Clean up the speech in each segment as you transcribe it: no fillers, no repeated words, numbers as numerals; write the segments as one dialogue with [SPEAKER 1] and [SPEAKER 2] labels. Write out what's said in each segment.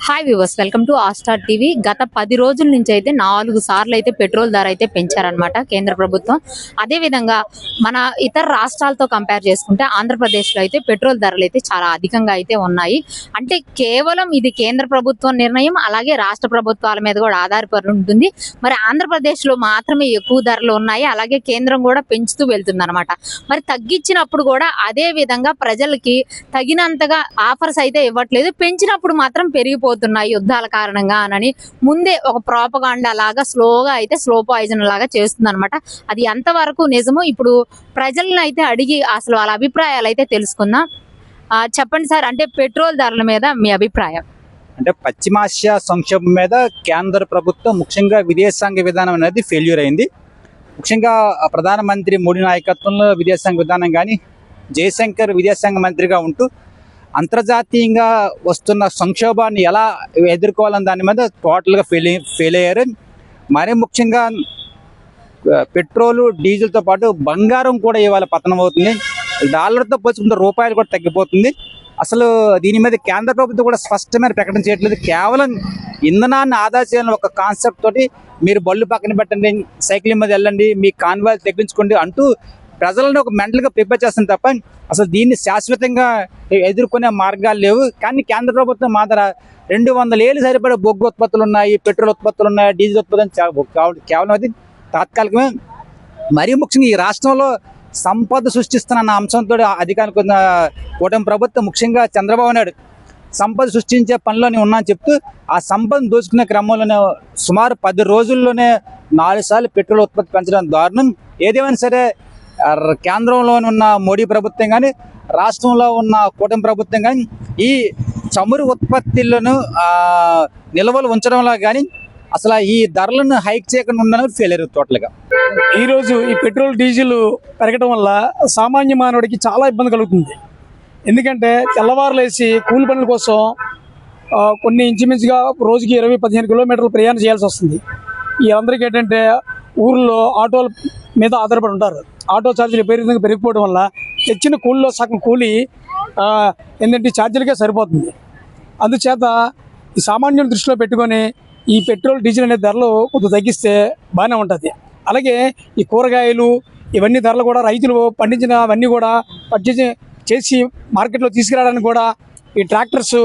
[SPEAKER 1] Hi viewers, welcome to Astor TV. గత 10 రోజుల నుంచి అయితే 4 సార్లు అయితే పెట్రోల్ ధర అయితే పెంచారనమాట కేంద్ర ప్రభుత్వం. అదేవిధంగా మన ఇతర రాష్ట్రాలతో కంపేర్ చేసుకుంటే ఆంధ్రప్రదేశ్లో అయితే పెట్రోల్ ధరలు అయితే చాలా అధికంగా అయితే ఉన్నాయి. అంటే కేవలం ఇది కేంద్ర ప్రభుత్వం నిర్ణయం, అలాగే రాష్ట్ర ప్రభుత్వాల మీద కూడా ఆధారపడి ఉంటుంది. మరి ఆంధ్రప్రదేశ్లో మాత్రమే ఎక్కువ ధరలు ఉన్నాయి, అలాగే కేంద్రం కూడా పెంచుతూ వెళ్తుంది అనమాట. మరి తగ్గించినప్పుడు కూడా అదే విధంగా ప్రజలకి తగినంతగా ఆఫర్స్ అయితే ఇవ్వట్లేదు, పెంచినప్పుడు మాత్రం పెరిగిపోతున్నాయి యుద్ధాల కారణంగా అని ముందే ఒక ప్రోపగాండా లాగా స్లోగా అయితే స్లో పాయిజన్ లాగా చేస్తుంది అనమాట. అది ఎంతవరకు నిజమో ఇప్పుడు ప్రజలను అయితే అడిగి అసలు వాళ్ళ అభిప్రాయాలు అయితే తెలుసుకుందాం. చెప్పండి సార్, అంటే పెట్రోల్ ధరల మీద మీ అభిప్రాయం?
[SPEAKER 2] అంటే పశ్చిమాసియా సంక్షోభం మీద కేంద్ర ప్రభుత్వం ముఖ్యంగా విదేశాంగ విధానం అనేది ఫెయిల్యూర్ అయింది. ముఖ్యంగా ప్రధానమంత్రి మోడీ నాయకత్వంలో విదేశాంగ విధానం కానీ జయశంకర్ విదేశాంగ మంత్రిగా ఉంటూ అంతర్జాతీయంగా వస్తున్న సంక్షోభాన్ని ఎలా ఎదుర్కోవాలని దాని మీద టోటల్గా ఫెయిల్ అయ్యారు. మరీ ముఖ్యంగా పెట్రోలు డీజిల్తో పాటు బంగారం కూడా ఇవాళ పతనం అవుతుంది. డాలర్తో పోల్చుకుంటే రూపాయలు కూడా తగ్గిపోతుంది. అసలు దీని మీద కేంద్ర ప్రభుత్వం కూడా స్పష్టమైన ప్రకటన చేయట్లేదు. కేవలం ఇంధనాన్ని ఆదా చేయాలని ఒక కాన్సెప్ట్ తోటి మీరు బళ్ళు పక్కన పెట్టండి, సైకిల్ మీద వెళ్ళండి, మీ కాన్వాయిలు తగ్గించుకోండి అంటూ ప్రజలను ఒక మెంటల్గా ప్రిపేర్ చేస్తుంది తప్ప అసలు దీన్ని శాశ్వతంగా ఎదుర్కొనే మార్గాలు లేవు. కానీ కేంద్ర ప్రభుత్వం మాత్రం 200 ఏళ్ళు సరిపడే బొగ్గు ఉత్పత్తులు ఉన్నాయి, పెట్రోల్ ఉత్పత్తులు ఉన్నాయి, డీజిల్ ఉత్పత్తులు కేవలం అది తాత్కాలికమే. మరీ ముఖ్యంగా ఈ రాష్ట్రంలో సంపద సృష్టిస్తున్న అంశంతో అధికారులకు కూటమి ప్రభుత్వం ముఖ్యంగా చంద్రబాబు నాయుడు సంపద సృష్టించే పనిలోనే ఉన్నా అని చెప్తూ ఆ సంపదను దోచుకునే క్రమంలోనే సుమారు 10 రోజుల్లోనే 4 సార్లు పెట్రోల్ ఉత్పత్తి పెంచడం దారుణం. ఏదేమైనా సరే కేంద్రంలో ఉన్న మోడీ ప్రభుత్వం కానీ రాష్ట్రంలో ఉన్న కూటమి ప్రభుత్వం కానీ ఈ చమురు ఉత్పత్తులను నిల్వలు ఉంచడంలో కానీ అసలు ఈ ధరలను హైక్ చేయకుండా ఉండడానికి ఫెయిల్ అయ్యారు టోటల్గా.
[SPEAKER 3] ఈరోజు ఈ పెట్రోల్ డీజిల్ పెరగడం వల్ల సామాన్య మానవుడికి చాలా ఇబ్బంది కలుగుతుంది. ఎందుకంటే తెల్లవారులేసి కూలి పనుల కోసం కొన్ని ఇంచుమించుగా రోజుకి 20-15 కిలోమీటర్లు ప్రయాణం చేయాల్సి వస్తుంది. వీళ్ళందరికీ ఏంటంటే ఊర్లో ఆటోల మీద ఆధారపడి ఉంటారు. ఆటో ఛార్జీలు విపరీతంగా పెరిగిపోవడం వల్ల తెచ్చిన కూలీలో సగం కూలి ఏంటంటే ఛార్జీలకే సరిపోతుంది. అందుచేత ఈ సామాన్యుని దృష్టిలో పెట్టుకొని ఈ పెట్రోల్ డీజిల్ అనే ధరలు కొంచెం తగ్గిస్తే బాగానే ఉంటుంది. అలాగే ఈ కూరగాయలు ఇవన్నీ ధరలు కూడా రైతులు పండించిన అవన్నీ కూడా పర్చేజ్ చేసి మార్కెట్లో తీసుకురావడానికి కూడా ఈ ట్రాక్టర్స్,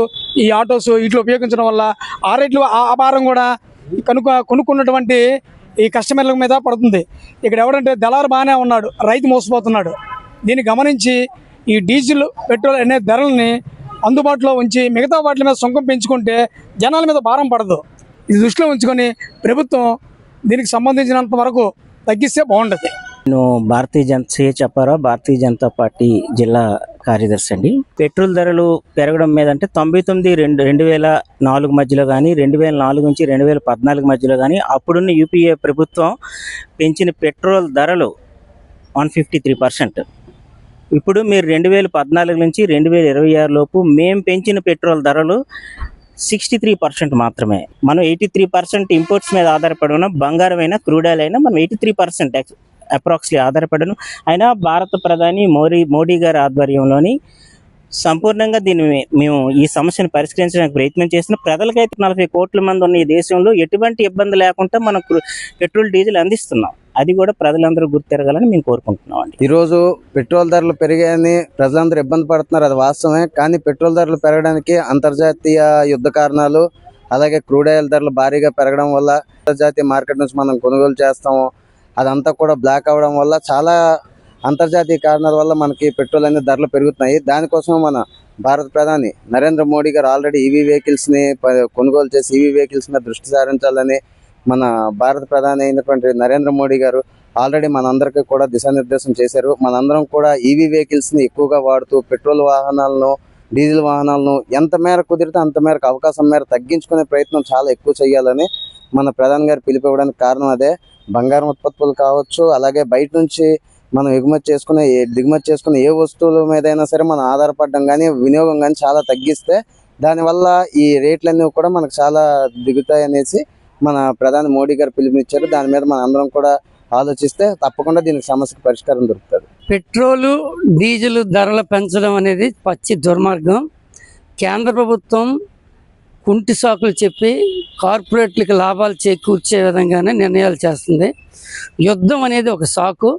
[SPEAKER 3] ఈ ఆటోస్ వీటిలో ఉపయోగించడం వల్ల ఆ రేట్లు ఆ భారం కూడా కొనుక్కున్నటువంటి ఈ కస్టమర్ల మీద పడుతుంది. ఇక్కడ ఎవరంటే దళారు బాగానే ఉన్నాడు, రైతు మోసపోతున్నాడు. దీన్ని గమనించి ఈ డీజిల్ పెట్రోల్ అనే ధరల్ని అందుబాటులో ఉంచి మిగతా వాటి మీద సుంకం పెంచుకుంటే జనాల మీద భారం పడదు. ఇది దృష్టిలో ఉంచుకొని ప్రభుత్వం దీనికి సంబంధించినంత వరకు తగ్గిస్తే బాగుంటుంది.
[SPEAKER 4] నేను భారతీయ జనతా పార్టీ జిల్లా కార్యదర్శి అండి. పెట్రోల్ ధరలు పెరగడం మీద అంటే 2004 మధ్యలో కానీ 2004 నుంచి 2014 మధ్యలో కానీ అప్పుడున్న యూపీఏ ప్రభుత్వం పెంచిన పెట్రోల్ ధరలు 153%. ఇప్పుడు మీరు 2014 నుంచి 2026 లోపు మేము పెంచిన పెట్రోల్ ధరలు 63% మాత్రమే. మనం 83% ఇంపోర్ట్స్ మీద ఆధారపడి ఉన్న బంగారం అయినా క్రూడ్ ఆయిల్ అయినా మనం 83% అప్రాక్సిమేట్లీ ఆధారపడను. అయినా భారత ప్రధాని మోడీ గారి ఆధ్వర్యంలోని సంపూర్ణంగా దీన్ని మేము ఈ సమస్యను పరిష్కరించడానికి ప్రయత్నం చేసిన ప్రజలకైతే 40 కోట్ల మంది ఉన్న ఈ దేశంలో ఎటువంటి ఇబ్బంది లేకుండా మనం పెట్రోల్ డీజిల్ అందిస్తున్నాం. అది కూడా ప్రజలందరూ గుర్తిరగాలని మేము కోరుకుంటున్నాం అండి.
[SPEAKER 5] ఈరోజు పెట్రోల్ ధరలు పెరిగాయని ప్రజలందరూ ఇబ్బంది పడుతున్నారు, అది వాస్తవమే. కానీ పెట్రోల్ ధరలు పెరగడానికి అంతర్జాతీయ యుద్ధ కారణాలు, అలాగే క్రూడ్ ఆయిల్ ధరలు భారీగా పెరగడం వల్ల అంతర్జాతీయ మార్కెట్ నుంచి మనం కొనుగోలు చేస్తాము, అదంతా కూడా బ్లాక్ అవ్వడం వల్ల చాలా అంతర్జాతీయ కారణాల వల్ల మనకి పెట్రోల్ అనే ధరలు పెరుగుతున్నాయి. దానికోసం మన భారత ప్రధాని నరేంద్ర మోడీ గారు ఆల్రెడీ ఈవీ వెహికల్స్ని కొనుగోలు చేసి ఈవీ వెహికల్స్ మీద దృష్టి సారించాలని మన భారత ప్రధాని అయినటువంటి నరేంద్ర మోడీ గారు ఆల్రెడీ మనందరికీ కూడా దిశానిర్దేశం చేశారు. మనందరం కూడా ఈవీ వెహికల్స్ని ఎక్కువగా వాడుతూ పెట్రోల్ వాహనాలను, డీజిల్ వాహనాలను ఎంత మేర కుదిరితే అంత మేరకు అవకాశం మేర తగ్గించుకునే ప్రయత్నం చాలా ఎక్కువ చేయాలని మన ప్రధాని గారు పిలిపివ్వడానికి కారణం అదే. బంగారం ఉత్పత్తులు కావచ్చు, అలాగే బయట నుంచి మనం దిగుమతి చేసుకునే ఏ వస్తువుల మీదైనా సరే మనం ఆధారపడడం కానీ వినియోగం కానీ చాలా తగ్గిస్తే దానివల్ల ఈ రేట్లన్నీ కూడా మనకు చాలా దిగుతాయి అనేసి మన ప్రధాని మోడీ గారు పిలుపునిచ్చారు. దాని మీద మన అందరం కూడా ఆలోచిస్తే తప్పకుండా దీనికి సమస్యకు పరిష్కారం దొరుకుతుంది.
[SPEAKER 6] పెట్రోలు డీజిల్ ధరలు పెంచడం అనేది పచ్చి దుర్మార్గం. కేంద్ర ప్రభుత్వం కుంటి సాకులు చెప్పి కార్పొరేట్లకు లాభాలు చేకూర్చే విధంగానే నిర్ణయాలు చేస్తుంది. యుద్ధం అనేది ఒక సాకు.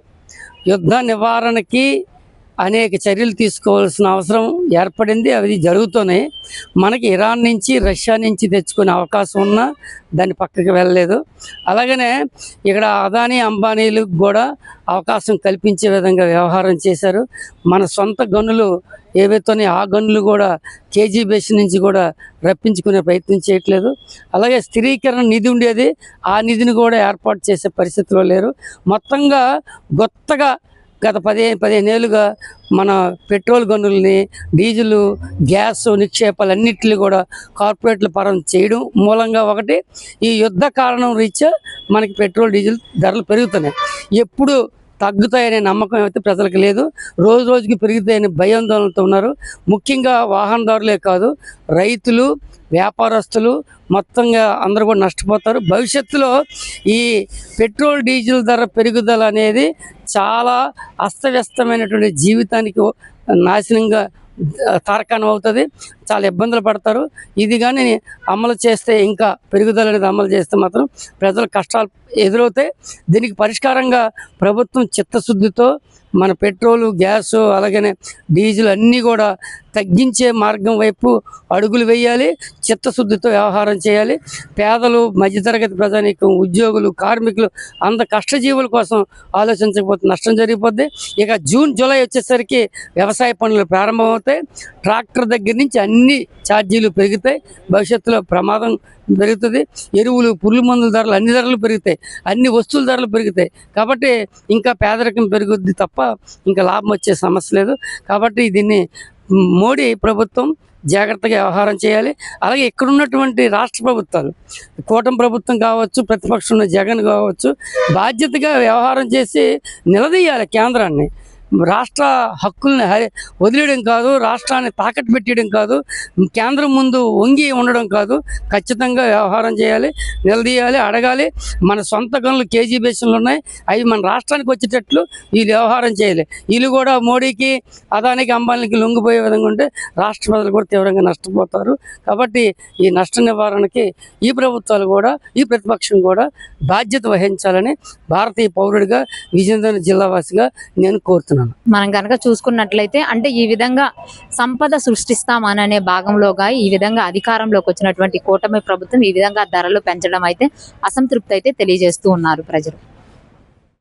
[SPEAKER 6] యుద్ధ నివారణకి అనేక చర్యలు తీసుకోవాల్సిన అవసరం ఏర్పడింది. అవి జరుగుతున్నాయి. మనకి ఇరాన్ నుంచి రష్యా నుంచి తెచ్చుకునే అవకాశం ఉన్నా దాన్ని పక్కకి వెళ్ళలేదు. అలాగనే ఇక్కడ అదానీ అంబానీలకు కూడా అవకాశం కల్పించే విధంగా వ్యవహారం చేశారు. మన సొంత గనులు ఏవైతే ఆ గనులు కూడా కేజీ బేస్ నుంచి కూడా రప్పించుకునే ప్రయత్నం చేయట్లేదు. అలాగే స్థిరీకరణ నిధి ఉండేది, ఆ నిధిని కూడా ఏర్పాటు చేసే పరిస్థితిలో లేరు. మొత్తంగా కొత్తగా గత 15 ఏళ్ళుగా మన పెట్రోల్ గనుల్ని, డీజిల్, గ్యాస్ నిక్షేపాలన్నింటినీ కూడా కార్పొరేట్ల పరం చేయడం మూలంగా ఒకటి ఈ యుద్ధ కారణం రీత్యా మనకి పెట్రోల్ డీజిల్ ధరలు పెరుగుతున్నాయి. ఎప్పుడు తగ్గుతాయనే నమ్మకం అయితే ప్రజలకు లేదు. రోజు రోజుకి పెరుగుతాయనే భయాందోళనతో ఉన్నారు. ముఖ్యంగా వాహనదారులే కాదు, రైతులు, వ్యాపారస్తులు మొత్తంగా అందరూ కూడా నష్టపోతారు. భవిష్యత్తులో ఈ పెట్రోల్ డీజిల్ ధర పెరుగుదల అనేది చాలా అస్తవ్యస్తమైనటువంటి జీవితానికి నాశనంగా తారకాణం అవుతుంది. చాలా ఇబ్బందులు పడతారు. ఇది కానీ అమలు చేస్తే, ఇంకా పెరుగుదల అనేది అమలు చేస్తే మాత్రం ప్రజల కష్టాలు ఎదురవుతాయి. దీనికి పరిష్కారంగా ప్రభుత్వం చిత్తశుద్ధితో మన పెట్రోలు, గ్యాసు, అలాగనే డీజిల్ అన్నీ కూడా తగ్గించే మార్గం వైపు అడుగులు వేయాలి. చిత్తశుద్ధితో వ్యవహారం చేయాలి. పేదలు, మధ్యతరగతి ప్రజానీకం, ఉద్యోగులు, కార్మికులు అంత కష్టజీవుల కోసం ఆలోచించకపోతే నష్టం జరిగిపోద్ది. ఇక జూన్, జూలై వచ్చేసరికి వ్యవసాయ పనులు ప్రారంభమవుతాయి. ట్రాక్టర్ దగ్గర నుంచి అన్ని ఛార్జీలు పెరుగుతాయి. భవిష్యత్తులో ప్రమాదం పెరుగుతుంది. ఎరువులు, పురుగు మందుల ధరలు, అన్ని ధరలు పెరుగుతాయి. అన్ని వస్తువుల ధరలు పెరుగుతాయి. కాబట్టి ఇంకా పేదరికం పెరుగుద్ది తప్ప ఇంకా లాభం వచ్చే సమస్య లేదు. కాబట్టి దీన్ని మోడీ ప్రభుత్వం జాగ్రత్తగా వ్యవహారం చేయాలి. అలాగే ఇక్కడ ఉన్నటువంటి రాష్ట్ర ప్రభుత్వాలు, కూటమి ప్రభుత్వం కావచ్చు, ప్రతిపక్షం ఉన్న జగన్ కావచ్చు, బాధ్యతగా వ్యవహారం చేసి నిలదీయాలి కేంద్రాన్ని. రాష్ట్ర హక్కుల్ని వదిలేయడం కాదు, రాష్ట్రాన్ని తాకట్టు పెట్టేయడం కాదు, కేంద్రం ముందు వంగి ఉండడం కాదు. ఖచ్చితంగా వ్యవహారం చేయాలి, నిలదీయాలి, అడగాలి. మన సొంత గనులు కేజీ బేషన్లు ఉన్నాయి, అవి మన రాష్ట్రానికి వచ్చేటట్లు వీళ్ళు వ్యవహారం చేయాలి. వీళ్ళు కూడా మోడీకి, అదానికి, అంబానీకి లొంగిపోయే విధంగా ఉంటే రాష్ట్ర ప్రజలు కూడా తీవ్రంగా నష్టపోతారు. కాబట్టి ఈ నష్ట నివారణకి ఈ ప్రభుత్వాలు కూడా, ఈ ప్రతిపక్షం కూడా బాధ్యత వహించాలని భారతీయ పౌరుడిగా, విజయనగరం జిల్లావాసిగా నేను కోరుతున్నాను.
[SPEAKER 1] మనం కనుక చూసుకున్నట్లయితే అంటే ఈ విధంగా సంపద సృష్టిస్తామననే భాగంలోగా ఈ విధంగా అధికారంలోకి వచ్చినటువంటి కూటమి ప్రభుత్వం ఈ విధంగా ధరలు పెంచడం అయితే అసంతృప్తి అయితే తెలియజేస్తూ ఉన్నారు ప్రజలు.